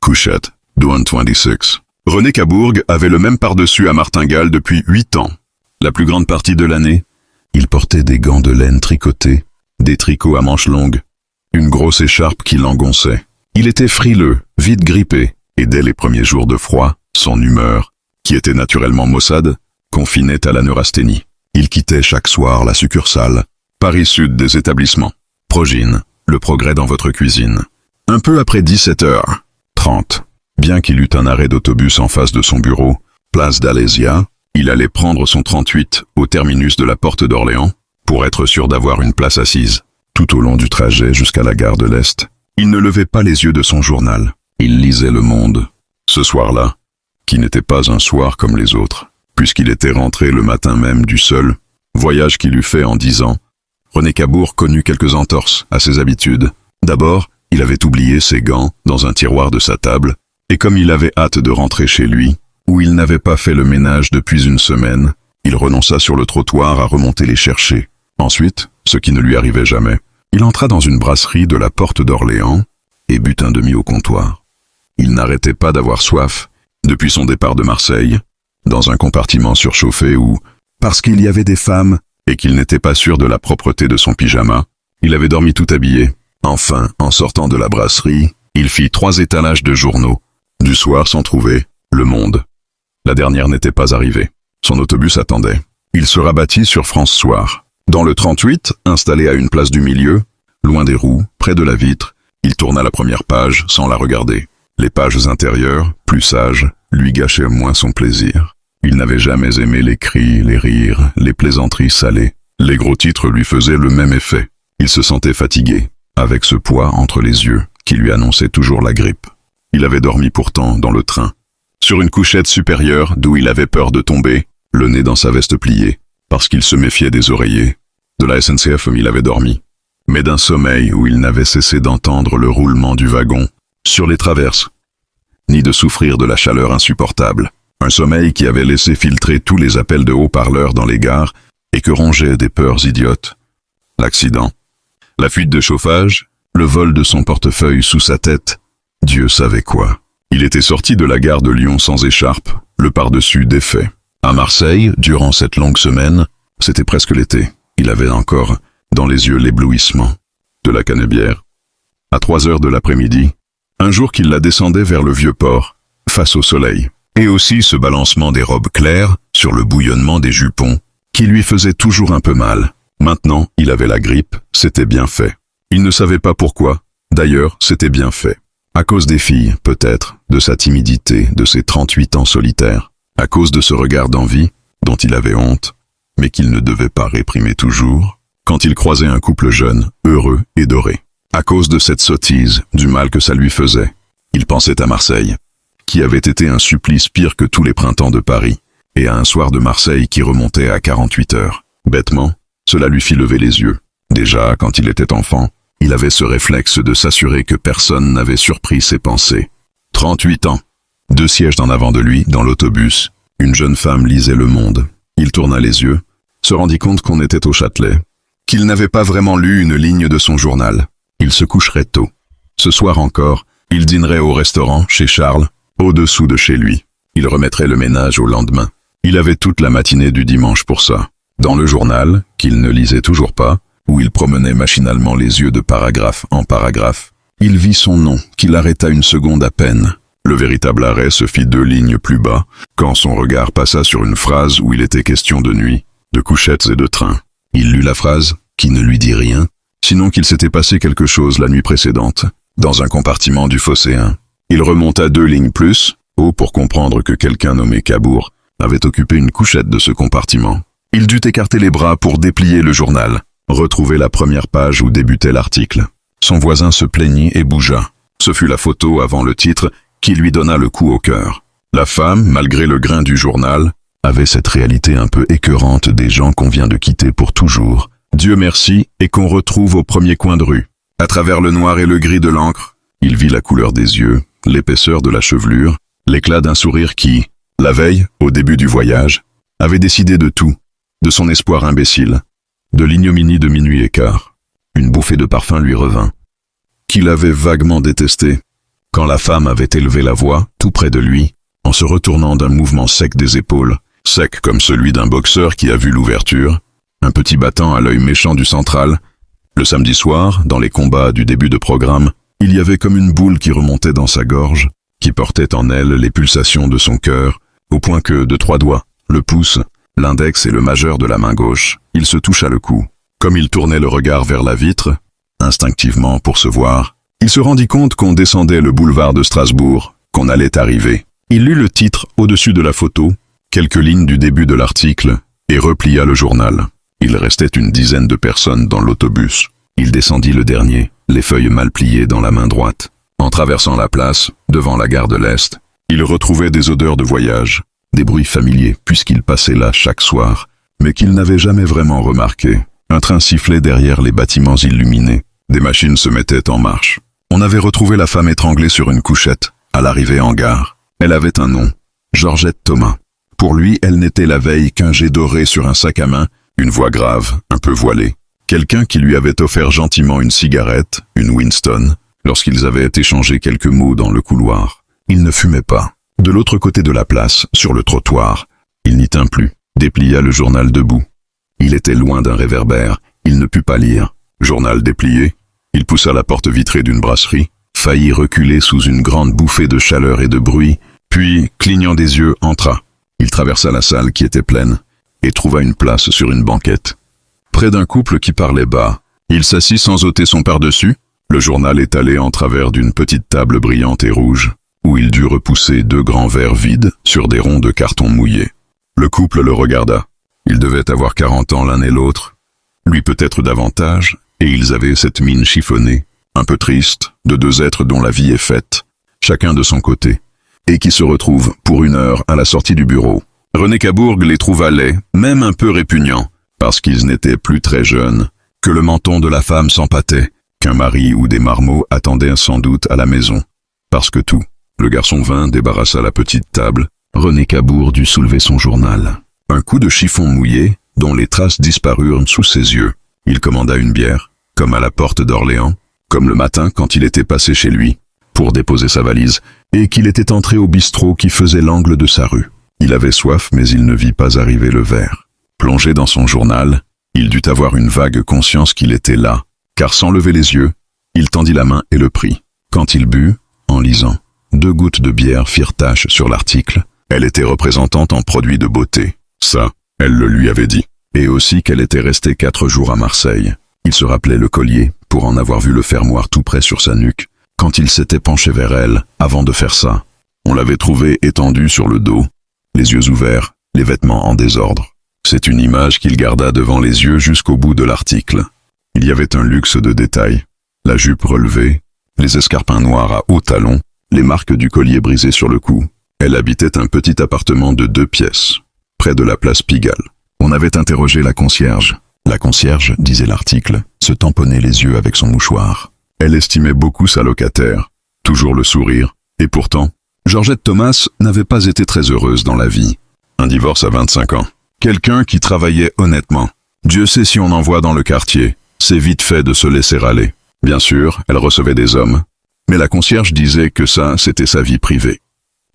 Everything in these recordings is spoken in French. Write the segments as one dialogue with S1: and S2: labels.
S1: Couchette, Dawn 26. René Cabourg avait le même pardessus à martingale depuis 8 ans. La plus grande partie de l'année, il portait des gants de laine tricotés, des tricots à manches longues, une grosse écharpe qui l'engonçait. Il était frileux, vite grippé, et dès les premiers jours de froid, son humeur, qui était naturellement maussade, confinait à la neurasthénie. Il quittait chaque soir la succursale, Paris Sud des établissements. Progine, le progrès dans votre cuisine. Un peu après 17h30, bien qu'il eût un arrêt d'autobus en face de son bureau, place d'Alésia, il allait prendre son 38 au terminus de la Porte d'Orléans, pour être sûr d'avoir une place assise. Tout au long du trajet jusqu'à la gare de l'Est, il ne levait pas les yeux de son journal. Il lisait Le Monde. Ce soir-là, qui n'était pas un soir comme les autres, puisqu'il était rentré le matin même du seul voyage qu'il eût fait en 10 ans, René Cabourg connut quelques entorses à ses habitudes. D'abord, il avait oublié ses gants dans un tiroir de sa table, et comme il avait hâte de rentrer chez lui, où il n'avait pas fait le ménage depuis une semaine, il renonça sur le trottoir à remonter les chercher. Ensuite, ce qui ne lui arrivait jamais, il entra dans une brasserie de la Porte d'Orléans et but un demi au comptoir. Il n'arrêtait pas d'avoir soif depuis son départ de Marseille, dans un compartiment surchauffé où, parce qu'il y avait des femmes et qu'il n'était pas sûr de la propreté de son pyjama, il avait dormi tout habillé. Enfin, en sortant de la brasserie, il fit 3 étalages de journaux. Du soir s'en trouvait Le Monde. La dernière n'était pas arrivée. Son autobus attendait. Il se rabattit sur France Soir. Dans le 38, installé à une place du milieu, loin des roues, près de la vitre, il tourna la première page sans la regarder. Les pages intérieures, plus sages, lui gâchaient moins son plaisir. Il n'avait jamais aimé les cris, les rires, les plaisanteries salées. Les gros titres lui faisaient le même effet. Il se sentait fatigué, avec ce poids entre les yeux qui lui annonçait toujours la grippe. Il avait dormi pourtant dans le train, sur une couchette supérieure d'où il avait peur de tomber, le nez dans sa veste pliée, parce qu'il se méfiait des oreillers. De la SNCF où il avait dormi, mais d'un sommeil où il n'avait cessé d'entendre le roulement du wagon sur les traverses, ni de souffrir de la chaleur insupportable. Un sommeil qui avait laissé filtrer tous les appels de haut-parleurs dans les gares et que rongeaient des peurs idiotes. L'accident, la fuite de chauffage, le vol de son portefeuille sous sa tête, Dieu savait quoi. Il était sorti de la gare de Lyon sans écharpe, le pardessus défait. À Marseille, durant cette longue semaine, c'était presque l'été. Il avait encore dans les yeux l'éblouissement de la Canebière. À 3 heures de l'après-midi, un jour qu'il la descendait vers le vieux port, face au soleil, et aussi ce balancement des robes claires sur le bouillonnement des jupons, qui lui faisait toujours un peu mal. Maintenant, il avait la grippe, c'était bien fait. Il ne savait pas pourquoi, d'ailleurs, c'était bien fait. À cause des filles, peut-être, de sa timidité, de ses 38 ans solitaires, à cause de ce regard d'envie, dont il avait honte, mais qu'il ne devait pas réprimer toujours, quand il croisait un couple jeune, heureux et doré. À cause de cette sottise, du mal que ça lui faisait, il pensait à Marseille, qui avait été un supplice pire que tous les printemps de Paris, et à un soir de Marseille qui remontait à 48 heures. Bêtement, cela lui fit lever les yeux. Déjà, quand il était enfant, il avait ce réflexe de s'assurer que personne n'avait surpris ses pensées. 38 ans. 2 sièges en avant de lui, dans l'autobus, une jeune femme lisait Le Monde. Il tourna les yeux, se rendit compte qu'on était au Châtelet, qu'il n'avait pas vraiment lu une ligne de son journal. Il se coucherait tôt. Ce soir encore, il dînerait au restaurant, chez Charles, au-dessous de chez lui. Il remettrait le ménage au lendemain. Il avait toute la matinée du dimanche pour ça. Dans le journal, qu'il ne lisait toujours pas, où il promenait machinalement les yeux de paragraphe en paragraphe, il vit son nom, qu'il arrêta une seconde à peine. Le véritable arrêt se fit 2 lignes plus bas, quand son regard passa sur une phrase où il était question de nuit, de couchettes et de trains. Il lut la phrase, qui ne lui dit rien, sinon qu'il s'était passé quelque chose la nuit précédente, dans un compartiment du Phocéen. Il remonta 2 lignes plus, haut pour comprendre que quelqu'un nommé Cabourg avait occupé une couchette de ce compartiment. Il dut écarter les bras pour déplier le journal, retrouver la première page où débutait l'article. Son voisin se plaignit et bougea. Ce fut la photo avant le titre qui lui donna le coup au cœur. La femme, malgré le grain du journal, avait cette réalité un peu écœurante des gens qu'on vient de quitter pour toujours, Dieu merci, et qu'on retrouve au premier coin de rue. À travers le noir et le gris de l'encre, il vit la couleur des yeux, l'épaisseur de la chevelure, l'éclat d'un sourire qui, la veille, au début du voyage, avait décidé de tout, de son espoir imbécile, de l'ignominie de minuit et quart. Une bouffée de parfum lui revint, qu'il avait vaguement détesté, Quand la femme avait élevé la voix, tout près de lui, en se retournant d'un mouvement sec des épaules, sec comme celui d'un boxeur qui a vu l'ouverture, un petit battant à l'œil méchant du central, le samedi soir, dans les combats du début de programme, il y avait comme une boule qui remontait dans sa gorge, qui portait en elle les pulsations de son cœur, au point que, de 3 doigts, le pouce, l'index et le majeur de la main gauche, il se toucha le cou. Comme il tournait le regard vers la vitre, instinctivement pour se voir, il se rendit compte qu'on descendait le boulevard de Strasbourg, qu'on allait arriver. Il lut le titre au-dessus de la photo, quelques lignes du début de l'article, et replia le journal. Il restait une dizaine de personnes dans l'autobus. Il descendit le dernier, les feuilles mal pliées dans la main droite. En traversant la place, devant la gare de l'Est, il retrouvait des odeurs de voyage, des bruits familiers puisqu'il passait là chaque soir, mais qu'il n'avait jamais vraiment remarqué. Un train sifflait derrière les bâtiments illuminés. Des machines se mettaient en marche. On avait retrouvé la femme étranglée sur une couchette, à l'arrivée en gare. Elle avait un nom, Georgette Thomas. Pour lui, elle n'était la veille qu'un jet doré sur un sac à main, une voix grave, un peu voilée. Quelqu'un qui lui avait offert gentiment une cigarette, une Winston, lorsqu'ils avaient échangé quelques mots dans le couloir. Il ne fumait pas. De l'autre côté de la place, sur le trottoir, il n'y tint plus, déplia le journal debout. Il était loin d'un réverbère, il ne put pas lire. Journal déplié, il poussa la porte vitrée d'une brasserie, faillit reculer sous une grande bouffée de chaleur et de bruit, puis, clignant des yeux, entra. Il traversa la salle qui était pleine, et trouva une place sur une banquette. Près d'un couple qui parlait bas, il s'assit sans ôter son pardessus, le journal étalé en travers d'une petite table brillante et rouge, où il dut repousser 2 grands verres vides sur des ronds de carton mouillés. Le couple le regarda. Ils devaient avoir 40 ans l'un et l'autre, lui peut-être davantage, et ils avaient cette mine chiffonnée, un peu triste, de 2 êtres dont la vie est faite, chacun de son côté, et qui se retrouvent pour 1 heure à la sortie du bureau. René Cabourg les trouva laids, même un peu répugnants, parce qu'ils n'étaient plus très jeunes, que le menton de la femme s'empâtait, qu'un mari ou des marmots attendaient sans doute à la maison. Parce que tout, le garçon vint, débarrassa la petite table, René Cabourg dut soulever son journal. Un coup de chiffon mouillé, dont les traces disparurent sous ses yeux. Il commanda une bière, comme à la porte d'Orléans, comme le matin quand il était passé chez lui, pour déposer sa valise, et qu'il était entré au bistrot qui faisait l'angle de sa rue. Il avait soif, mais il ne vit pas arriver le verre. Plongé dans son journal, il dut avoir une vague conscience qu'il était là, car sans lever les yeux, il tendit la main et le prit. Quand il but, en lisant, 2 gouttes de bière firent tache sur l'article. Elle était représentante en produits de beauté. Ça, elle le lui avait dit. Et aussi qu'elle était restée 4 jours à Marseille. Il se rappelait le collier, pour en avoir vu le fermoir tout près sur sa nuque, quand il s'était penché vers elle, avant de faire ça. On l'avait trouvé étendu sur le dos, les yeux ouverts, les vêtements en désordre. C'est une image qu'il garda devant les yeux jusqu'au bout de l'article. Il y avait un luxe de détails. La jupe relevée, les escarpins noirs à hauts talons, les marques du collier brisé sur le cou. Elle habitait un petit appartement de 2 pièces, près de la place Pigalle. On avait interrogé la concierge. La concierge, disait l'article, se tamponnait les yeux avec son mouchoir. Elle estimait beaucoup sa locataire, toujours le sourire, et pourtant, Georgette Thomas n'avait pas été très heureuse dans la vie. Un divorce à 25 ans. Quelqu'un qui travaillait honnêtement. Dieu sait si on en voit dans le quartier. C'est vite fait de se laisser aller. Bien sûr, elle recevait des hommes, mais la concierge disait que ça, c'était sa vie privée.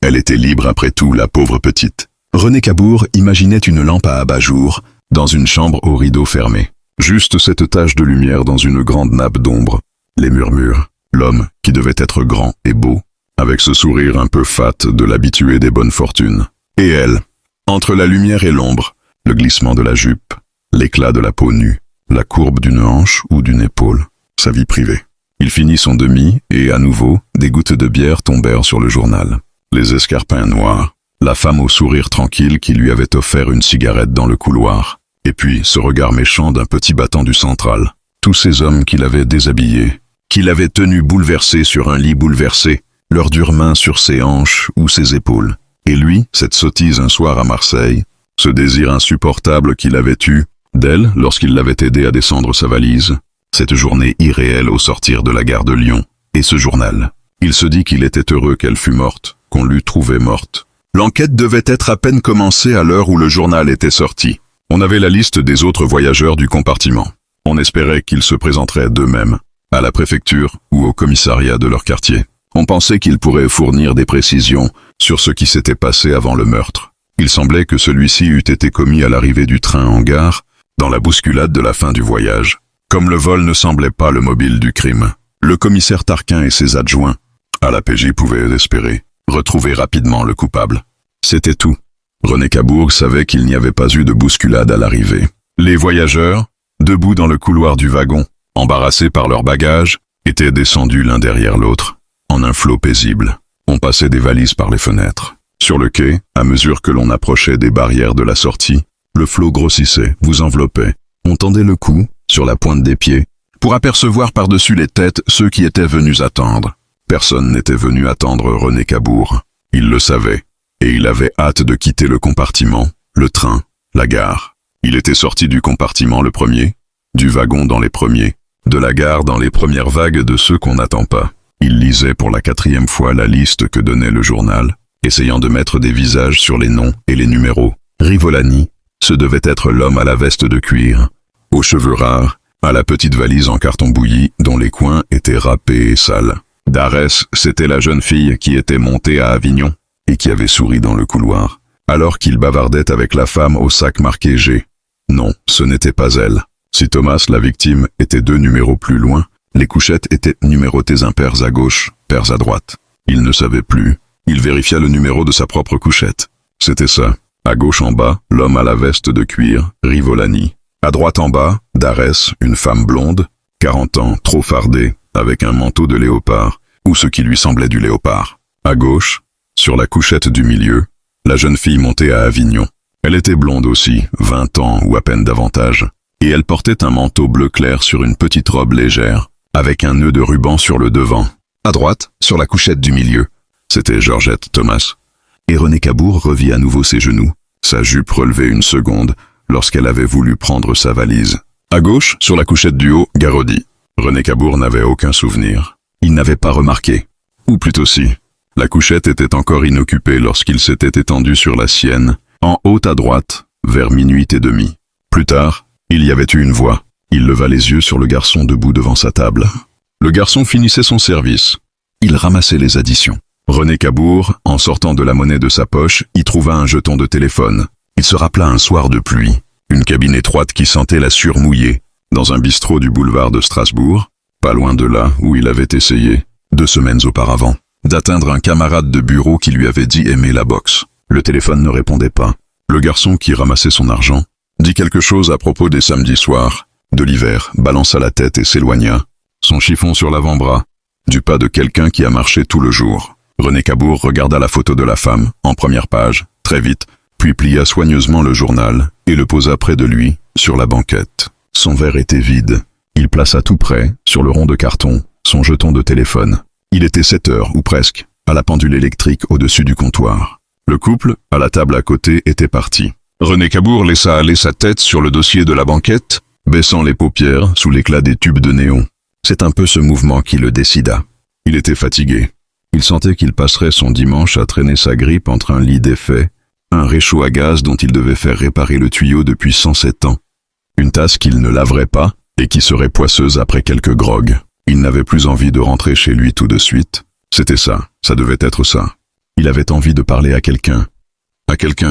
S1: Elle était libre après tout, la pauvre petite. René Cabourg imaginait une lampe à abat-jour, dans une chambre aux rideaux fermés. Juste cette tache de lumière dans une grande nappe d'ombre. Les murmures. L'homme, qui devait être grand et beau, avec ce sourire un peu fat de l'habitué des bonnes fortunes. Et elle, entre la lumière et l'ombre, le glissement de la jupe, l'éclat de la peau nue, la courbe d'une hanche ou d'une épaule, sa vie privée. Il finit son demi, et à nouveau, des gouttes de bière tombèrent sur le journal. Les escarpins noirs, la femme au sourire tranquille qui lui avait offert une cigarette dans le couloir, et puis ce regard méchant d'un petit battant du central. Tous ces hommes qu'il avait déshabillés, qu'il avait tenus bouleversés sur un lit bouleversé, leurs dures mains sur ses hanches ou ses épaules. Et lui, cette sottise un soir à Marseille, ce désir insupportable qu'il avait eu d'elle lorsqu'il l'avait aidé à descendre sa valise, cette journée irréelle au sortir de la gare de Lyon, et ce journal. Il se dit qu'il était heureux qu'elle fût morte, qu'on l'eût trouvée morte. L'enquête devait être à peine commencée à l'heure où le journal était sorti. On avait la liste des autres voyageurs du compartiment. On espérait qu'ils se présenteraient d'eux-mêmes, à la préfecture ou au commissariat de leur quartier. On pensait qu'il pourrait fournir des précisions sur ce qui s'était passé avant le meurtre. Il semblait que celui-ci eût été commis à l'arrivée du train en gare, dans la bousculade de la fin du voyage. Comme le vol ne semblait pas le mobile du crime, le commissaire Tarquin et ses adjoints, à la PJ, pouvaient espérer retrouver rapidement le coupable. C'était tout. René Cabourg savait qu'il n'y avait pas eu de bousculade à l'arrivée. Les voyageurs, debout dans le couloir du wagon, embarrassés par leurs bagages, étaient descendus l'un derrière l'autre, en un flot paisible. On passait des valises par les fenêtres. Sur le quai, à mesure que l'on approchait des barrières de la sortie, le flot grossissait, vous enveloppait. On tendait le cou, sur la pointe des pieds, pour apercevoir par-dessus les têtes ceux qui étaient venus attendre. Personne n'était venu attendre René Cabourg. Il le savait, et il avait hâte de quitter le compartiment, le train, la gare. Il était sorti du compartiment le premier, du wagon dans les premiers, de la gare dans les premières vagues de ceux qu'on n'attend pas. Il lisait pour la 4e fois la liste que donnait le journal, essayant de mettre des visages sur les noms et les numéros. Rivolani, ce devait être l'homme à la veste de cuir, aux cheveux rares, à la petite valise en carton bouilli dont les coins étaient râpés et sales. Darès, c'était la jeune fille qui était montée à Avignon et qui avait souri dans le couloir, alors qu'il bavardait avec la femme au sac marqué G. Non, ce n'était pas elle. Si Thomas, la victime, était 2 numéros plus loin, les couchettes étaient numérotées impairs à gauche, pairs à droite. Il ne savait plus. Il vérifia le numéro de sa propre couchette. C'était ça. À gauche en bas, l'homme à la veste de cuir, Rivolani. À droite en bas, Darès, une femme blonde, 40 ans, trop fardée, avec un manteau de léopard, ou ce qui lui semblait du léopard. À gauche, sur la couchette du milieu, la jeune fille montée à Avignon. Elle était blonde aussi, 20 ans ou à peine davantage, et elle portait un manteau bleu clair sur une petite robe légère, avec un nœud de ruban sur le devant. À droite, sur la couchette du milieu, c'était Georgette Thomas. Et René Cabourg revit à nouveau ses genoux, sa jupe relevée une seconde, lorsqu'elle avait voulu prendre sa valise. À gauche, sur la couchette du haut, Garaudy. René Cabourg n'avait aucun souvenir. Il n'avait pas remarqué. Ou plutôt si. La couchette était encore inoccupée lorsqu'il s'était étendu sur la sienne, en haut à droite, vers minuit et demi. Plus tard, il y avait eu une voix. Il leva les yeux sur le garçon debout devant sa table. Le garçon finissait son service. Il ramassait les additions. René Cabourg, en sortant de la monnaie de sa poche, y trouva un jeton de téléphone. Il se rappela un soir de pluie, une cabine étroite qui sentait la sueur mouillée, dans un bistrot du boulevard de Strasbourg, pas loin de là où il avait essayé, 2 semaines auparavant, d'atteindre un camarade de bureau qui lui avait dit aimer la boxe. Le téléphone ne répondait pas. Le garçon qui ramassait son argent dit quelque chose à propos des samedis soirs, de l'hiver, balança la tête et s'éloigna, son chiffon sur l'avant-bras, du pas de quelqu'un qui a marché tout le jour. René Cabourg regarda la photo de la femme, en première page, très vite, puis plia soigneusement le journal et le posa près de lui, sur la banquette. Son verre était vide. Il plaça tout près, sur le rond de carton, son jeton de téléphone. Il était 7 heures, ou presque, à la pendule électrique au-dessus du comptoir. Le couple, à la table à côté, était parti. René Cabourg laissa aller sa tête sur le dossier de la banquette, baissant les paupières sous l'éclat des tubes de néon. C'est un peu ce mouvement qui le décida. Il était fatigué. Il sentait qu'il passerait son dimanche à traîner sa grippe entre un lit défait, un réchaud à gaz dont il devait faire réparer le tuyau depuis 107 ans, une tasse qu'il ne laverait pas et qui serait poisseuse après quelques grogues. Il n'avait plus envie de rentrer chez lui tout de suite. C'était ça, ça devait être ça. Il avait envie de parler à quelqu'un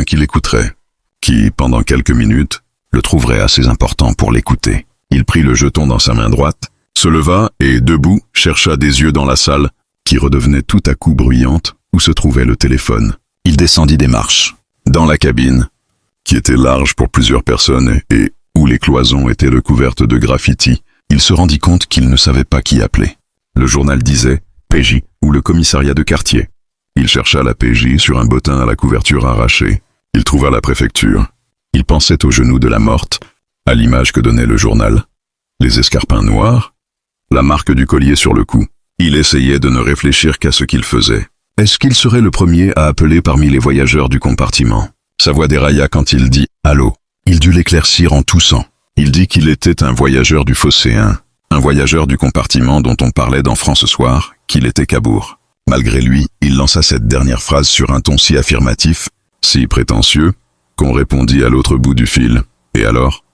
S1: qui l'écouterait, qui, pendant quelques minutes, le trouverait assez important pour l'écouter. Il prit le jeton dans sa main droite, se leva et, debout, chercha des yeux dans la salle, qui redevenait tout à coup bruyante, où se trouvait le téléphone. Il descendit des marches, dans la cabine, qui était large pour plusieurs personnes et où les cloisons étaient recouvertes de graffitis. Il se rendit compte qu'il ne savait pas qui appeler. Le journal disait « PJ » ou le commissariat de quartier. Il chercha la PJ sur un bottin à la couverture arrachée. Il trouva la préfecture. Il pensait aux genoux de la morte, à l'image que donnait le journal. Les escarpins noirs, la marque du collier sur le cou. Il essayait de ne réfléchir qu'à ce qu'il faisait. Est-ce qu'il serait le premier à appeler parmi les voyageurs du compartiment? Sa voix dérailla quand il dit « Allô ». Il dut l'éclaircir en toussant. Il dit qu'il était un voyageur du Phocéen, un voyageur du compartiment dont on parlait dans France ce soir, qu'il était Cabourg. Malgré lui, il lança cette dernière phrase sur un ton si affirmatif, si prétentieux, qu'on répondit à l'autre bout du fil. Et alors?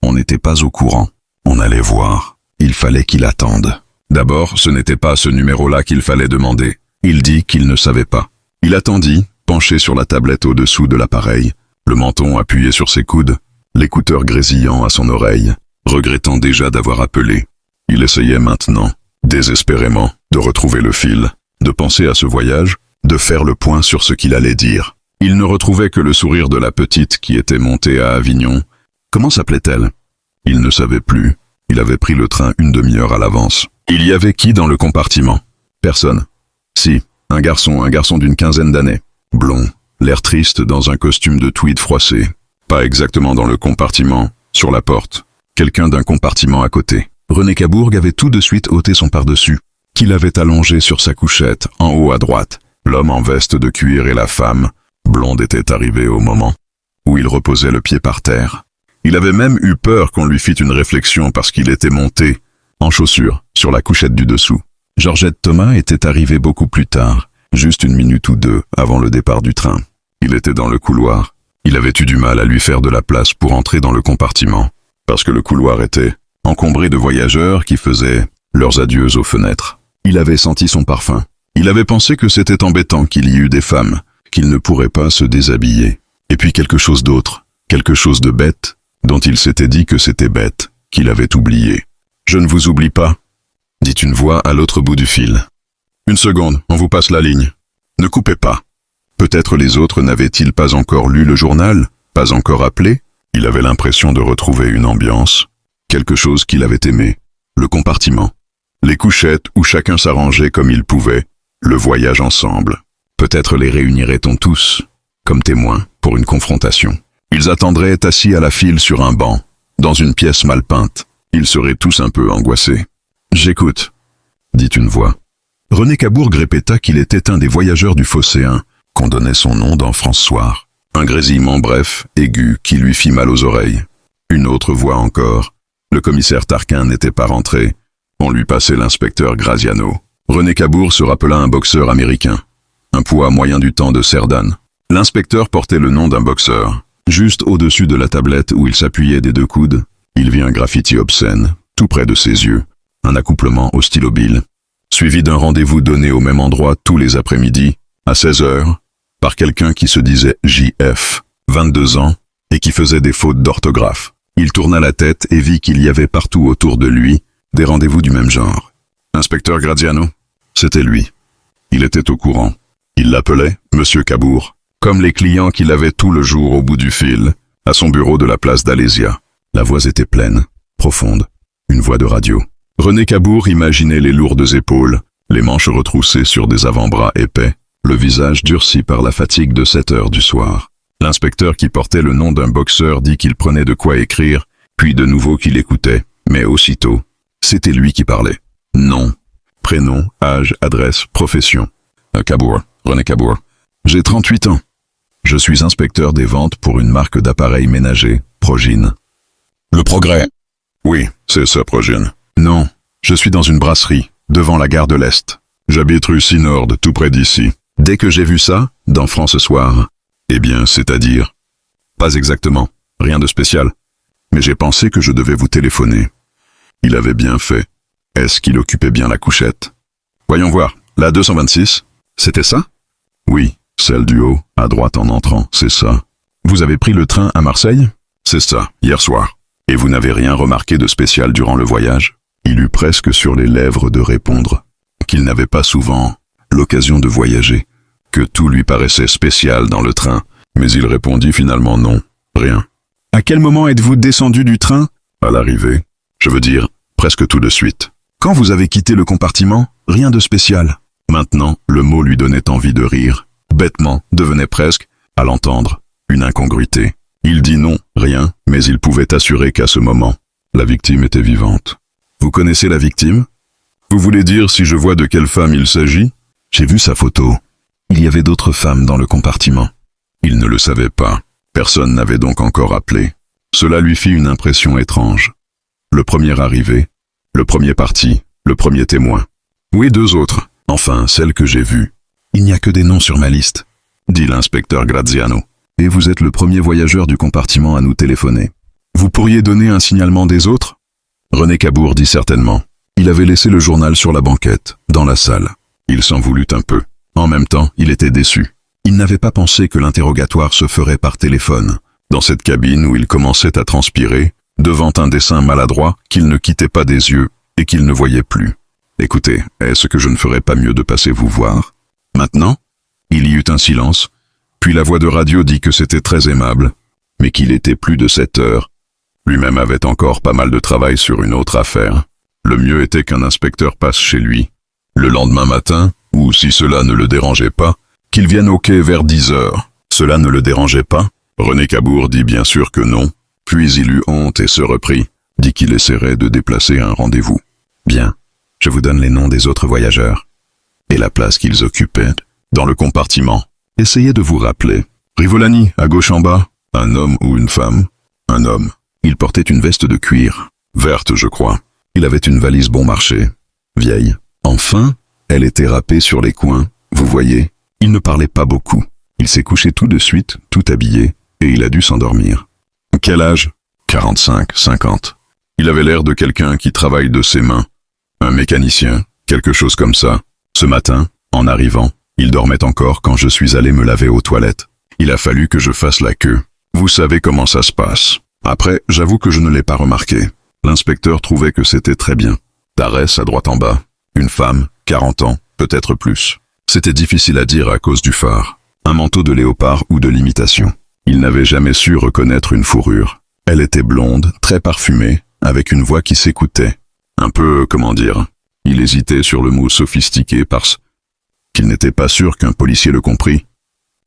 S1: On n'était pas au courant. On allait voir. Il fallait qu'il attende. D'abord, ce n'était pas ce numéro-là qu'il fallait demander. Il dit qu'il ne savait pas. Il attendit, penché sur la tablette au-dessous de l'appareil, le menton appuyé sur ses coudes, l'écouteur grésillant à son oreille, regrettant déjà d'avoir appelé. Il essayait maintenant, désespérément, de retrouver le fil, de penser à ce voyage, de faire le point sur ce qu'il allait dire. Il ne retrouvait que le sourire de la petite qui était montée à Avignon. Comment s'appelait-elle? Il ne savait plus. Il avait pris le train une demi-heure à l'avance. Il y avait qui dans le compartiment? Personne. Si, un garçon d'une quinzaine d'années. Blond, l'air triste dans un costume de tweed froissé. Pas exactement dans le compartiment, sur la porte. Quelqu'un d'un compartiment à côté. René Cabourg avait tout de suite ôté son pardessus, qu'il avait allongé sur sa couchette, en haut à droite. L'homme en veste de cuir et la femme, blonde, étaient arrivés au moment où il reposait le pied par terre. Il avait même eu peur qu'on lui fît une réflexion parce qu'il était monté, en chaussures, sur la couchette du dessous. Georgette Thomas était arrivée beaucoup plus tard, juste une minute ou deux avant le départ du train. Il était dans le couloir. Il avait eu du mal à lui faire de la place pour entrer dans le compartiment, parce que le couloir était encombré de voyageurs qui faisaient leurs adieux aux fenêtres. Il avait senti son parfum. Il avait pensé que c'était embêtant qu'il y eût des femmes, qu'il ne pourrait pas se déshabiller. Et puis quelque chose d'autre, quelque chose de bête, dont il s'était dit que c'était bête, qu'il avait oublié. « Je ne vous oublie pas », dit une voix à l'autre bout du fil. « Une seconde, on vous passe la ligne. Ne coupez pas. » Peut-être les autres n'avaient-ils pas encore lu le journal, pas encore appelé? Il avait l'impression de retrouver une ambiance, quelque chose qu'il avait aimé, le compartiment, les couchettes où chacun s'arrangeait comme il pouvait, le voyage ensemble. Peut-être les réunirait-on tous, comme témoins, pour une confrontation. Ils attendraient assis à la file sur un banc, dans une pièce mal peinte. Ils seraient tous un peu angoissés. « J'écoute », dit une voix. René Cabourg répéta qu'il était un des voyageurs du Phocéen, qu'on donnait son nom dans François. Un grésillement bref, aigu, qui lui fit mal aux oreilles. Une autre voix encore. Le commissaire Tarquin n'était pas rentré. On lui passait l'inspecteur Graziano. René Cabourg se rappela un boxeur américain. Un poids moyen du temps de Cerdan. L'inspecteur portait le nom d'un boxeur. Juste au-dessus de la tablette où il s'appuyait des deux coudes, il vit un graffiti obscène, tout près de ses yeux. Un accouplement au stylo bille, suivi d'un rendez-vous donné au même endroit tous les après-midi, à 16 heures, par quelqu'un qui se disait JF, 22 ans, et qui faisait des fautes d'orthographe. Il tourna la tête et vit qu'il y avait partout autour de lui des rendez-vous du même genre. Inspecteur Graziano? C'était lui. Il était au courant. Il l'appelait Monsieur Cabourg, comme les clients qu'il avait tout le jour au bout du fil, à son bureau de la place d'Alésia. La voix était pleine, profonde, une voix de radio. René Cabourg imaginait les lourdes épaules, les manches retroussées sur des avant-bras épais, le visage durci par la fatigue de 7 heures du soir. L'inspecteur qui portait le nom d'un boxeur dit qu'il prenait de quoi écrire, puis de nouveau qu'il écoutait, mais aussitôt, c'était lui qui parlait. Nom, prénom, âge, adresse, profession. Cabourg, René Cabourg. J'ai 38 ans. Je suis inspecteur des ventes pour une marque d'appareils ménagers, Progine. Le Progrès. Oui, c'est ça, Progine. Non, je suis dans une brasserie, devant la gare de l'Est. J'habite rue Synorde, tout près d'ici. Dès que j'ai vu ça, dans France ce soir. Eh bien, c'est-à-dire? Pas exactement, rien de spécial. Mais j'ai pensé que je devais vous téléphoner. Il avait bien fait. Est-ce qu'il occupait bien la couchette? Voyons voir, la 226, c'était ça? Oui, celle du haut, à droite en entrant, c'est ça. Vous avez pris le train à Marseille? C'est ça, hier soir. Et vous n'avez rien remarqué de spécial durant le voyage? Il eut presque sur les lèvres de répondre qu'il n'avait pas souvent l'occasion de voyager, que tout lui paraissait spécial dans le train, mais il répondit finalement non, rien. À quel moment êtes-vous descendu du train? À l'arrivée. Je veux dire, presque tout de suite. Quand vous avez quitté le compartiment, rien de spécial. Maintenant, le mot lui donnait envie de rire. Bêtement, devenait presque, à l'entendre, une incongruité. Il dit non, rien, mais il pouvait assurer qu'à ce moment, la victime était vivante. Vous connaissez la victime? Vous voulez dire si je vois de quelle femme il s'agit? J'ai vu sa photo. Il y avait d'autres femmes dans le compartiment. Il ne le savait pas. Personne n'avait donc encore appelé. Cela lui fit une impression étrange. Le premier arrivé, le premier parti, le premier témoin. Oui, 2 autres. Enfin, celle que j'ai vue. Il n'y a que des noms sur ma liste, dit l'inspecteur Graziano. Et vous êtes le premier voyageur du compartiment à nous téléphoner. Vous pourriez donner un signalement des autres? René Cabourg dit certainement. Il avait laissé le journal sur la banquette, dans la salle. Il s'en voulut un peu. En même temps, il était déçu. Il n'avait pas pensé que l'interrogatoire se ferait par téléphone, dans cette cabine où il commençait à transpirer, devant un dessin maladroit qu'il ne quittait pas des yeux et qu'il ne voyait plus. « Écoutez, est-ce que je ne ferais pas mieux de passer vous voir ?»« Maintenant ?» Il y eut un silence, puis la voix de radio dit que c'était très aimable, mais qu'il était plus de 7 heures. Lui-même avait encore pas mal de travail sur une autre affaire. Le mieux était qu'un inspecteur passe chez lui. Le lendemain matin, ou si cela ne le dérangeait pas, qu'il vienne au quai vers 10 heures. Cela ne le dérangeait pas? René Cabourg dit bien sûr que non, puis il eut honte et se reprit, dit qu'il essaierait de déplacer un rendez-vous. Bien, je vous donne les noms des autres voyageurs. Et la place qu'ils occupaient, dans le compartiment. Essayez de vous rappeler. Rivolani, à gauche en bas, un homme ou une femme? Un homme. Il portait une veste de cuir, verte je crois. Il avait une valise bon marché, vieille. Enfin, elle était râpée sur les coins, vous voyez. Il ne parlait pas beaucoup. Il s'est couché tout de suite, tout habillé, et il a dû s'endormir. Quel âge? 45, 50. Il avait l'air de quelqu'un qui travaille de ses mains. Un mécanicien, quelque chose comme ça. Ce matin, en arrivant, il dormait encore quand je suis allé me laver aux toilettes. Il a fallu que je fasse la queue. Vous savez comment ça se passe. Après, j'avoue que je ne l'ai pas remarqué. L'inspecteur trouvait que c'était très bien. Darès à droite en bas. Une femme, 40 ans, peut-être plus. C'était difficile à dire à cause du phare. Un manteau de léopard ou de l'imitation. Il n'avait jamais su reconnaître une fourrure. Elle était blonde, très parfumée, avec une voix qui s'écoutait. Un peu, comment dire, il hésitait sur le mot sophistiqué parce qu'il n'était pas sûr qu'un policier le comprît.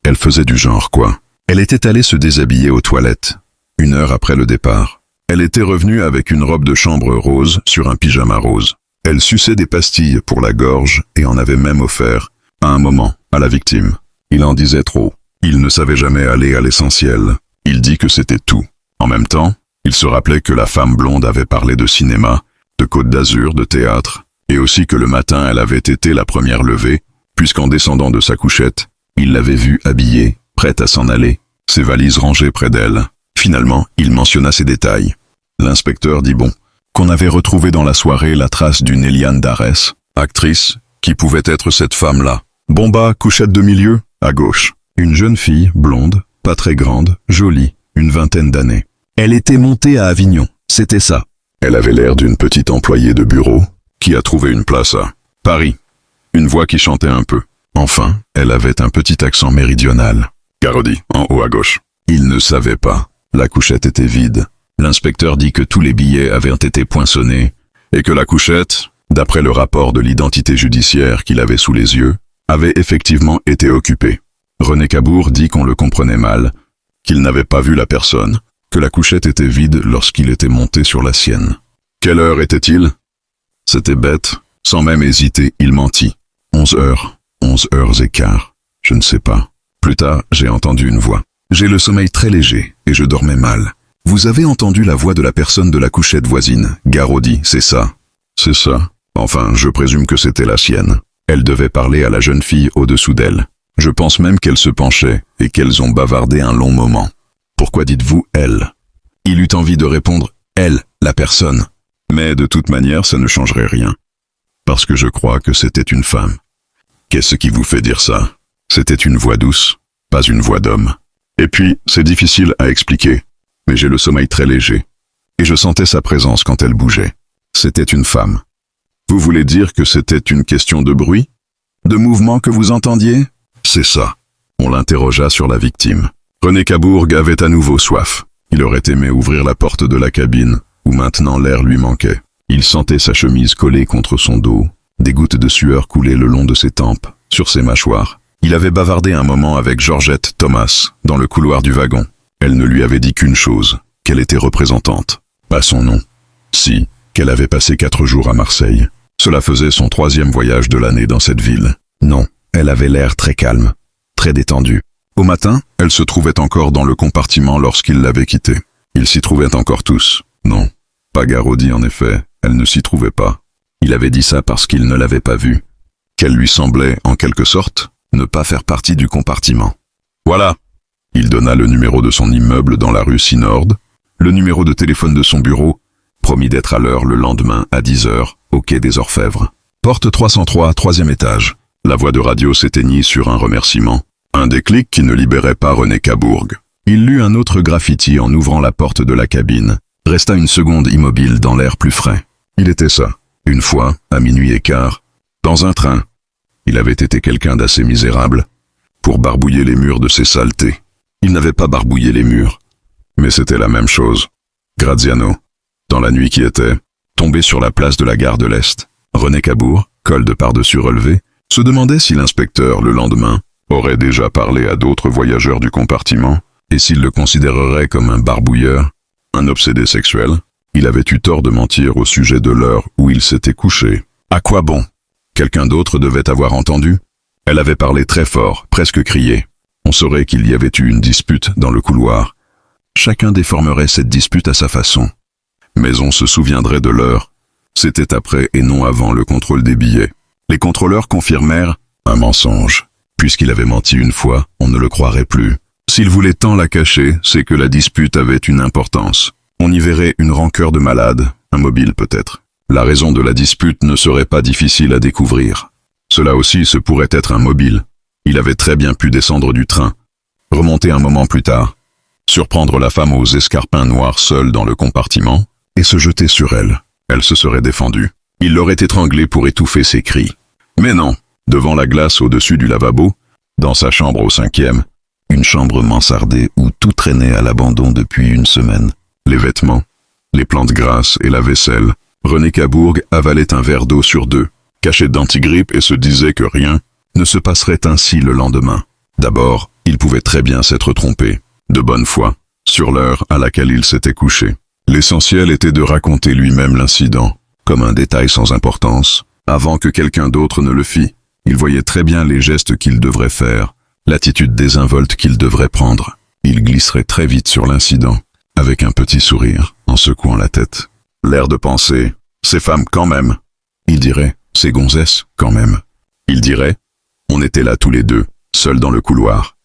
S1: Elle faisait du genre, quoi. Elle était allée se déshabiller aux toilettes, 1 heure après le départ. Elle était revenue avec une robe de chambre rose sur un pyjama rose. Elle suçait des pastilles pour la gorge et en avait même offert, à un moment, à la victime. Il en disait trop. Il ne savait jamais aller à l'essentiel. Il dit que c'était tout. En même temps, il se rappelait que la femme blonde avait parlé de cinéma, de Côte d'Azur, de théâtre, et aussi que le matin elle avait été la première levée, puisqu'en descendant de sa couchette, il l'avait vue habillée, prête à s'en aller, ses valises rangées près d'elle. Finalement, il mentionna ces détails. L'inspecteur dit bon, qu'on avait retrouvé dans la soirée la trace d'une Eliane Darès, actrice, qui pouvait être cette femme-là. Bomba, couchette de milieu, à gauche. Une jeune fille, blonde, pas très grande, jolie, une 20aine d'années. Elle était montée à Avignon, c'était ça. Elle avait l'air d'une petite employée de bureau, qui a trouvé une place à Paris. Une voix qui chantait un peu. Enfin, elle avait un petit accent méridional. Garodi, en haut à gauche. Il ne savait pas. La couchette était vide. L'inspecteur dit que tous les billets avaient été poinçonnés, et que la couchette, d'après le rapport de l'identité judiciaire qu'il avait sous les yeux, avait effectivement été occupée. René Cabourg dit qu'on le comprenait mal, qu'il n'avait pas vu la personne, que la couchette était vide lorsqu'il était monté sur la sienne. Quelle heure était-il? C'était bête, sans même hésiter, il mentit. 11 heures, 11 heures et quart, je ne sais pas. Plus tard, j'ai entendu une voix. J'ai le sommeil très léger, et je dormais mal. Vous avez entendu la voix de la personne de la couchette voisine, Garodi, c'est ça? C'est ça. Enfin, je présume que c'était la sienne. Elle devait parler à la jeune fille au-dessous d'elle. Je pense même qu'elle se penchait, et qu'elles ont bavardé un long moment. Pourquoi dites-vous « elle » Il eut envie de répondre « elle, la personne ». Mais de toute manière, ça ne changerait rien. Parce que je crois que c'était une femme. Qu'est-ce qui vous fait dire ça? C'était une voix douce, pas une voix d'homme. Et puis, c'est difficile à expliquer, mais j'ai le sommeil très léger. Et je sentais sa présence quand elle bougeait. C'était une femme. Vous voulez dire que c'était une question de bruit? De mouvement que vous entendiez? C'est ça. On l'interrogea sur la victime. René Cabourg avait à nouveau soif. Il aurait aimé ouvrir la porte de la cabine, où maintenant l'air lui manquait. Il sentait sa chemise collée contre son dos. Des gouttes de sueur coulaient le long de ses tempes, sur ses mâchoires. Il avait bavardé un moment avec Georgette Thomas, dans le couloir du wagon. Elle ne lui avait dit qu'une chose, qu'elle était représentante. Pas son nom. Si, qu'elle avait passé 4 jours à Marseille. Cela faisait son 3e voyage de l'année dans cette ville. Non, elle avait l'air très calme, très détendue. Au matin, elle se trouvait encore dans le compartiment lorsqu'il l'avait quitté. Ils s'y trouvaient encore tous. Non, pas Garodi en effet, elle ne s'y trouvait pas. Il avait dit ça parce qu'il ne l'avait pas vue. Qu'elle lui semblait, en quelque sorte, ne pas faire partie du compartiment. Voilà. Il donna le numéro de son immeuble dans la rue Synorde, le numéro de téléphone de son bureau. promis d'être à l'heure le lendemain à 10 heures, au quai des Orfèvres. Porte 303, 3e étage. La voix de radio s'éteignit sur un remerciement. Un déclic qui ne libérait pas René Cabourg. Il lut un autre graffiti en ouvrant la porte de la cabine. Resta une seconde immobile dans l'air plus frais. Il était ça. Une fois, à minuit et quart, dans un train. Il avait été quelqu'un d'assez misérable pour barbouiller les murs de ses saletés. Il n'avait pas barbouillé les murs, mais c'était la même chose. Graziano, dans la nuit qui était, tombé sur la place de la gare de l'Est. René Cabourg, col de par-dessus relevé, se demandait si l'inspecteur, le lendemain, aurait déjà parlé à d'autres voyageurs du compartiment, et s'il le considérerait comme un barbouilleur, un obsédé sexuel. Il avait eu tort de mentir au sujet de l'heure où il s'était couché. À quoi bon? Quelqu'un d'autre devait avoir entendu. Elle avait parlé très fort, presque crié. On saurait qu'il y avait eu une dispute dans le couloir. Chacun déformerait cette dispute à sa façon. Mais on se souviendrait de l'heure. C'était après et non avant le contrôle des billets. Les contrôleurs confirmèrent un mensonge. Puisqu'il avait menti une fois, on ne le croirait plus. S'il voulait tant la cacher, c'est que la dispute avait une importance. On y verrait une rancœur de malade, un mobile peut-être. La raison de la dispute ne serait pas difficile à découvrir. Cela aussi se pourrait être un mobile. Il avait très bien pu descendre du train, remonter un moment plus tard, surprendre la femme aux escarpins noirs seule dans le compartiment, et se jeter sur elle. Elle se serait défendue. Il l'aurait étranglée pour étouffer ses cris. Mais non, devant la glace au-dessus du lavabo, dans sa chambre au 5e, une chambre mansardée où tout traînait à l'abandon depuis une semaine. Les vêtements, les plantes grasses et la vaisselle. René Cabourg avalait un verre d'eau sur deux, caché d'antigrippe et se disait que rien ne se passerait ainsi le lendemain. D'abord, il pouvait très bien s'être trompé, de bonne foi, sur l'heure à laquelle il s'était couché. L'essentiel était de raconter lui-même l'incident, comme un détail sans importance, avant que quelqu'un d'autre ne le fît. Il voyait très bien les gestes qu'il devrait faire, l'attitude désinvolte qu'il devrait prendre. Il glisserait très vite sur l'incident, avec un petit sourire, en secouant la tête. L'air de penser, ces femmes quand même. Il dirait, ces gonzesses quand même. Il dirait, on était là tous les deux, seuls dans le couloir.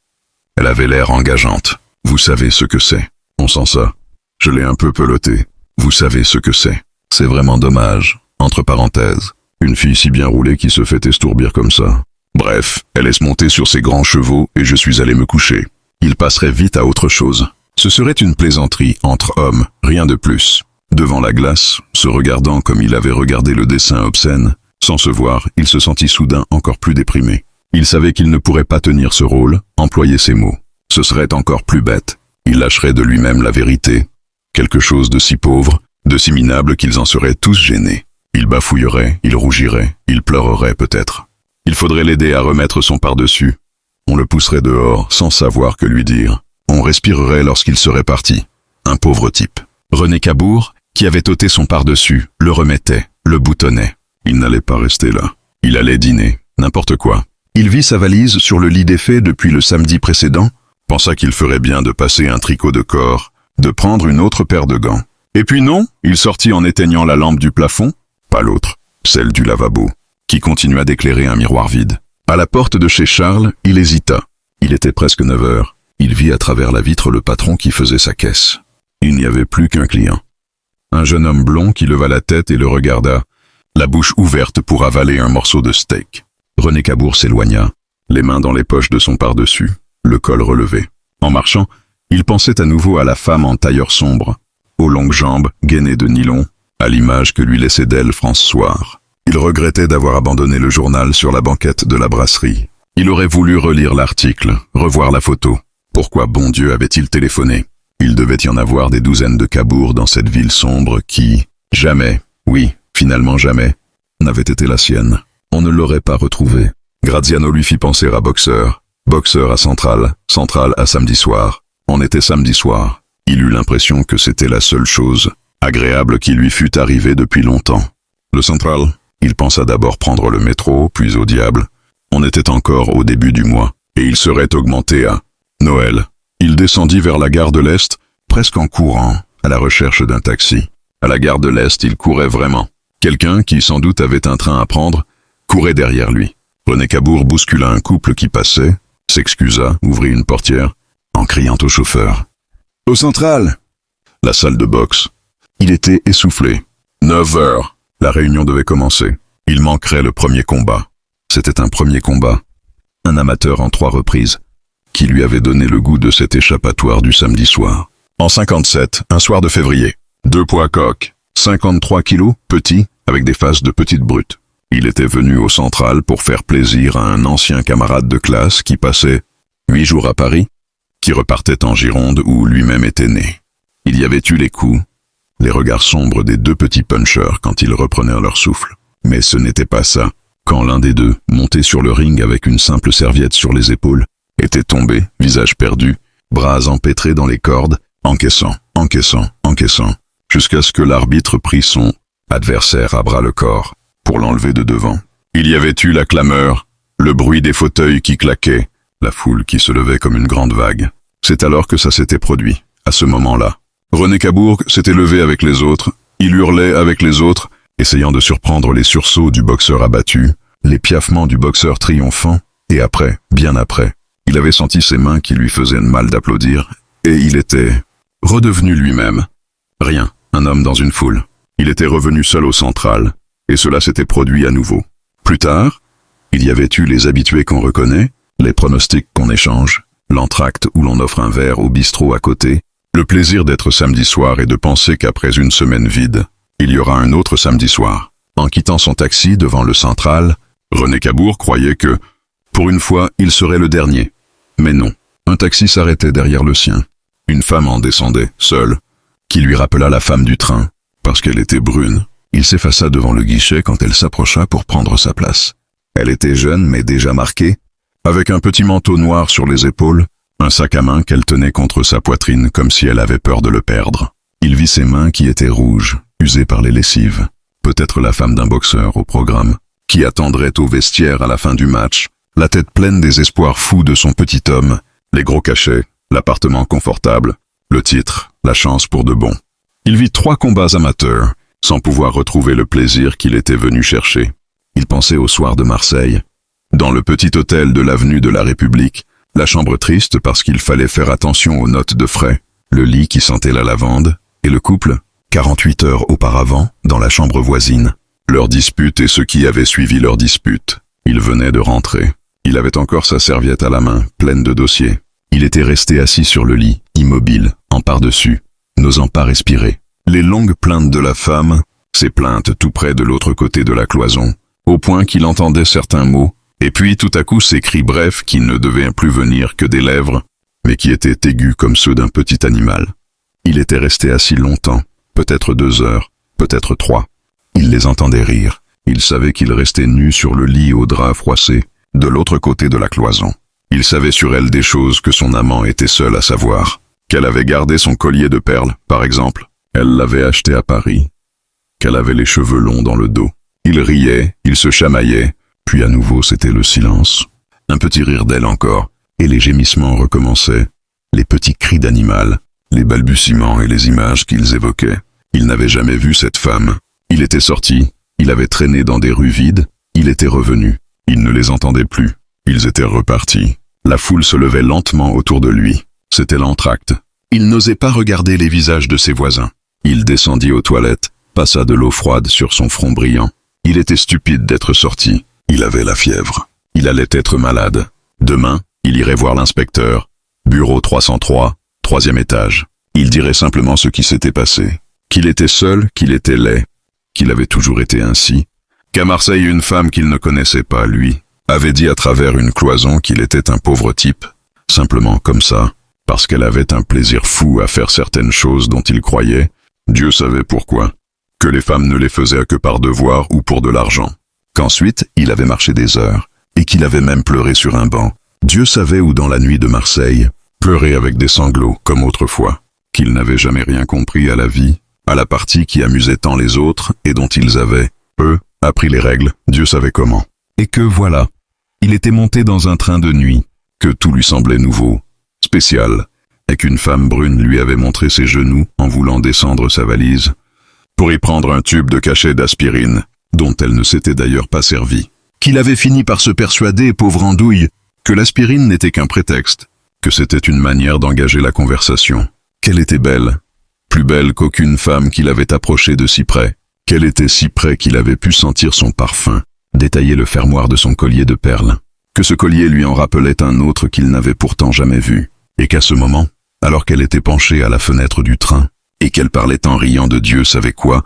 S1: Elle avait l'air engageante. Vous savez ce que c'est. On sent ça. Je l'ai un peu peloté. Vous savez ce que c'est. C'est vraiment dommage. Entre parenthèses, une fille si bien roulée qui se fait estourbir comme ça. Bref, elle laisse monter sur ses grands chevaux et je suis allé me coucher. Il passerait vite à autre chose. Ce serait une plaisanterie entre hommes, rien de plus. Devant la glace, se regardant comme il avait regardé le dessin obscène, sans se voir, il se sentit soudain encore plus déprimé. Il savait qu'il ne pourrait pas tenir ce rôle, employer ces mots. Ce serait encore plus bête. Il lâcherait de lui-même la vérité. Quelque chose de si pauvre, de si minable qu'ils en seraient tous gênés. Il bafouillerait, il rougirait, il pleurerait peut-être. Il faudrait l'aider à remettre son par-dessus. On le pousserait dehors, sans savoir que lui dire. On respirerait lorsqu'il serait parti. Un pauvre type. René Cabourg, qui avait ôté son par-dessus, le remettait, le boutonnait. Il n'allait pas rester là. Il allait dîner, n'importe quoi. Il vit sa valise sur le lit défait depuis le samedi précédent, pensa qu'il ferait bien de passer un tricot de corps, de prendre une autre paire de gants. Et puis non, il sortit en éteignant la lampe du plafond, pas l'autre, celle du lavabo, qui continua d'éclairer un miroir vide. À la porte de chez Charles, il hésita. Il était presque 9 heures. Il vit à travers la vitre le patron qui faisait sa caisse. Il n'y avait plus qu'un client. Un jeune homme blond qui leva la tête et le regarda, la bouche ouverte pour avaler un morceau de steak. René Cabourg s'éloigna, les mains dans les poches de son par-dessus, le col relevé. En marchant, il pensait à nouveau à la femme en tailleur sombre, aux longues jambes gainées de nylon, à l'image que lui laissait d'elle François. Il regrettait d'avoir abandonné le journal sur la banquette de la brasserie. Il aurait voulu relire l'article, revoir la photo. Pourquoi bon Dieu avait-il téléphoné? Il devait y en avoir des douzaines de Cabourg dans cette ville sombre qui, jamais, oui, finalement jamais, n'avait été la sienne. On ne l'aurait pas retrouvé. Graziano lui fit penser à Boxeur, Boxeur à Centrale, Centrale à Samedi Soir. On était samedi soir. Il eut l'impression que c'était la seule chose agréable qui lui fût arrivée depuis longtemps. Le Central, il pensa d'abord prendre le métro, puis au diable. On était encore au début du mois, et il serait augmenté à Noël. Il descendit vers la gare de l'Est, presque en courant, à la recherche d'un taxi. À la gare de l'Est, il courait vraiment. Quelqu'un, qui sans doute avait un train à prendre, courait derrière lui. René Cabourg bouscula un couple qui passait, s'excusa, ouvrit une portière, en criant au chauffeur. « Au central !» La salle de boxe. Il était essoufflé. 9 heures. La réunion devait commencer. Il manquerait le premier combat. C'était un premier combat. Un amateur en 3 reprises, qui lui avait donné le goût de cet échappatoire du samedi soir. En 57, un soir de février. 2 poids coq, 53 kilos, petit, avec des faces de petites brutes. Il était venu au Central pour faire plaisir à un ancien camarade de classe qui passait 8 jours à Paris, qui repartait en Gironde où lui-même était né. Il y avait eu les coups, les regards sombres des 2 petits punchers quand ils reprenèrent leur souffle. Mais ce n'était pas ça, quand l'un des 2, monté sur le ring avec une simple serviette sur les épaules, était tombé, visage perdu, bras empêtrés dans les cordes, encaissant, jusqu'à ce que l'arbitre prit son adversaire à bras le corps pour l'enlever de devant. Il y avait eu la clameur, le bruit des fauteuils qui claquaient, la foule qui se levait comme une grande vague. C'est alors que ça s'était produit, à ce moment-là. René Cabourg s'était levé avec les autres, il hurlait avec les autres, essayant de surprendre les sursauts du boxeur abattu, les piaffements du boxeur triomphant, et après, bien après, il avait senti ses mains qui lui faisaient mal d'applaudir, et il était redevenu lui-même. Rien, un homme dans une foule. Il était revenu seul au Central, et cela s'était produit à nouveau. Plus tard, il y avait eu les habitués qu'on reconnaît, les pronostics qu'on échange, l'entracte où l'on offre un verre au bistrot à côté, le plaisir d'être samedi soir et de penser qu'après une semaine vide, il y aura un autre samedi soir. En quittant son taxi devant le Central, René Cabourg croyait que, pour une fois, il serait le dernier. Mais non, un taxi s'arrêtait derrière le sien. Une femme en descendait, seule, qui lui rappela la femme du train, parce qu'elle était brune. Il s'effaça devant le guichet quand elle s'approcha pour prendre sa place. Elle était jeune mais déjà marquée, avec un petit manteau noir sur les épaules, un sac à main qu'elle tenait contre sa poitrine comme si elle avait peur de le perdre. Il vit ses mains qui étaient rouges, usées par les lessives. Peut-être la femme d'un boxeur au programme, qui attendrait au vestiaire à la fin du match, la tête pleine des espoirs fous de son petit homme, les gros cachets, l'appartement confortable, le titre, la chance pour de bon. Il vit 3 combats amateurs, sans pouvoir retrouver le plaisir qu'il était venu chercher. Il pensait au soir de Marseille. Dans le petit hôtel de l'avenue de la République, la chambre triste parce qu'il fallait faire attention aux notes de frais, le lit qui sentait la lavande, et le couple, 48 heures auparavant, dans la chambre voisine. Leur dispute et ce qui avait suivi leur dispute. Il venait de rentrer. Il avait encore sa serviette à la main, pleine de dossiers. Il était resté assis sur le lit, immobile, en par-dessus, n'osant pas respirer. Les longues plaintes de la femme, ces plaintes tout près de l'autre côté de la cloison, au point qu'il entendait certains mots, et puis tout à coup ces cris brefs qui ne devaient plus venir que des lèvres, mais qui étaient aigus comme ceux d'un petit animal. Il était resté assis longtemps, peut-être 2 heures, peut-être 3. Il les entendait rire. Il savait qu'il restait nu sur le lit au drap froissé, de l'autre côté de la cloison. Il savait sur elle des choses que son amant était seul à savoir. Qu'elle avait gardé son collier de perles, par exemple. Elle l'avait acheté à Paris. Qu'elle avait les cheveux longs dans le dos. Il riait, il se chamaillait, puis à nouveau c'était le silence. Un petit rire d'elle encore, et les gémissements recommençaient. Les petits cris d'animal, les balbutiements et les images qu'ils évoquaient. Il n'avait jamais vu cette femme. Il était sorti, il avait traîné dans des rues vides, il était revenu. Il ne les entendait plus. Ils étaient repartis. La foule se levait lentement autour de lui. C'était l'entracte. Il n'osait pas regarder les visages de ses voisins. Il descendit aux toilettes, passa de l'eau froide sur son front brillant. Il était stupide d'être sorti. Il avait la fièvre. Il allait être malade. Demain, il irait voir l'inspecteur. Bureau 303, 3e étage. Il dirait simplement ce qui s'était passé. Qu'il était seul, qu'il était laid. Qu'il avait toujours été ainsi. Qu'à Marseille, une femme qu'il ne connaissait pas, lui, avait dit à travers une cloison qu'il était un pauvre type. Simplement comme ça, parce qu'elle avait un plaisir fou à faire certaines choses dont il croyait, Dieu savait pourquoi, que les femmes ne les faisaient que par devoir ou pour de l'argent. Qu'ensuite, il avait marché des heures, et qu'il avait même pleuré sur un banc. Dieu savait où dans la nuit de Marseille, pleurer avec des sanglots comme autrefois, qu'il n'avait jamais rien compris à la vie, à la partie qui amusait tant les autres et dont ils avaient, eux, appris les règles, Dieu savait comment. Et que voilà, il était monté dans un train de nuit, que tout lui semblait nouveau, spécial, et qu'une femme brune lui avait montré ses genoux en voulant descendre sa valise, pour y prendre un tube de cachet d'aspirine, dont elle ne s'était d'ailleurs pas servie. Qu'il avait fini par se persuader, pauvre andouille, que l'aspirine n'était qu'un prétexte, que c'était une manière d'engager la conversation. Qu'elle était belle, plus belle qu'aucune femme qu'il avait approchée de si près, qu'elle était si près qu'il avait pu sentir son parfum, détailler le fermoir de son collier de perles, que ce collier lui en rappelait un autre qu'il n'avait pourtant jamais vu, et qu'à ce moment, alors qu'elle était penchée à la fenêtre du train, et qu'elle parlait en riant de Dieu savait quoi,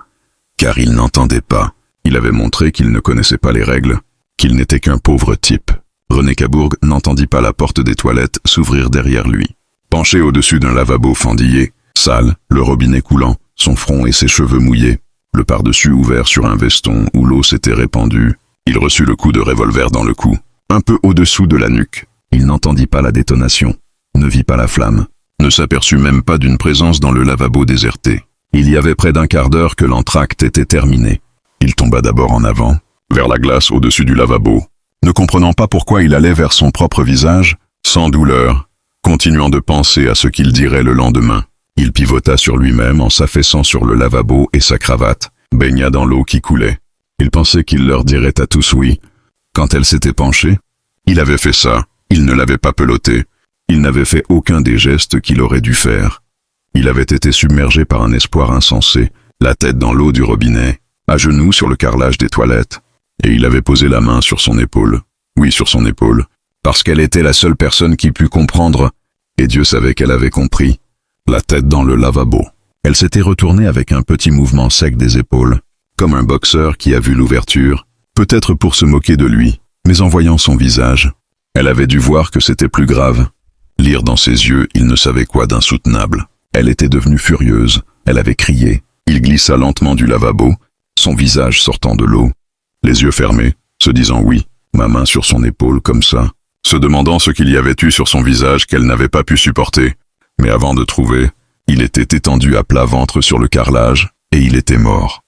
S1: car il n'entendait pas, il avait montré qu'il ne connaissait pas les règles, qu'il n'était qu'un pauvre type. René Cabourg n'entendit pas la porte des toilettes s'ouvrir derrière lui. Penché au-dessus d'un lavabo fendillé, sale, le robinet coulant, son front et ses cheveux mouillés, le par-dessus ouvert sur un veston où l'eau s'était répandue, il reçut le coup de revolver dans le cou, un peu au-dessous de la nuque. Il n'entendit pas la détonation, ne vit pas la flamme, ne s'aperçut même pas d'une présence dans le lavabo déserté. Il y avait près d'un quart d'heure que l'entracte était terminé. Il tomba d'abord en avant, vers la glace au-dessus du lavabo, ne comprenant pas pourquoi il allait vers son propre visage, sans douleur, continuant de penser à ce qu'il dirait le lendemain. Il pivota sur lui-même en s'affaissant sur le lavabo et sa cravate baigna dans l'eau qui coulait. Il pensait qu'il leur dirait à tous oui. Quand elle s'était penchée, il avait fait ça, il ne l'avait pas pelotée, il n'avait fait aucun des gestes qu'il aurait dû faire. Il avait été submergé par un espoir insensé, la tête dans l'eau du robinet, à genoux sur le carrelage des toilettes, et il avait posé la main sur son épaule. Oui, sur son épaule, parce qu'elle était la seule personne qui pût comprendre, et Dieu savait qu'elle avait compris, la tête dans le lavabo. Elle s'était retournée avec un petit mouvement sec des épaules, comme un boxeur qui a vu l'ouverture, peut-être pour se moquer de lui, mais en voyant son visage, elle avait dû voir que c'était plus grave. Lire dans ses yeux, il ne savait quoi d'insoutenable. Elle était devenue furieuse, elle avait crié. Il glissa lentement du lavabo, son visage sortant de l'eau, les yeux fermés, se disant oui, ma main sur son épaule comme ça, se demandant ce qu'il y avait eu sur son visage qu'elle n'avait pas pu supporter. Mais avant de trouver, il était étendu à plat ventre sur le carrelage, et il était mort.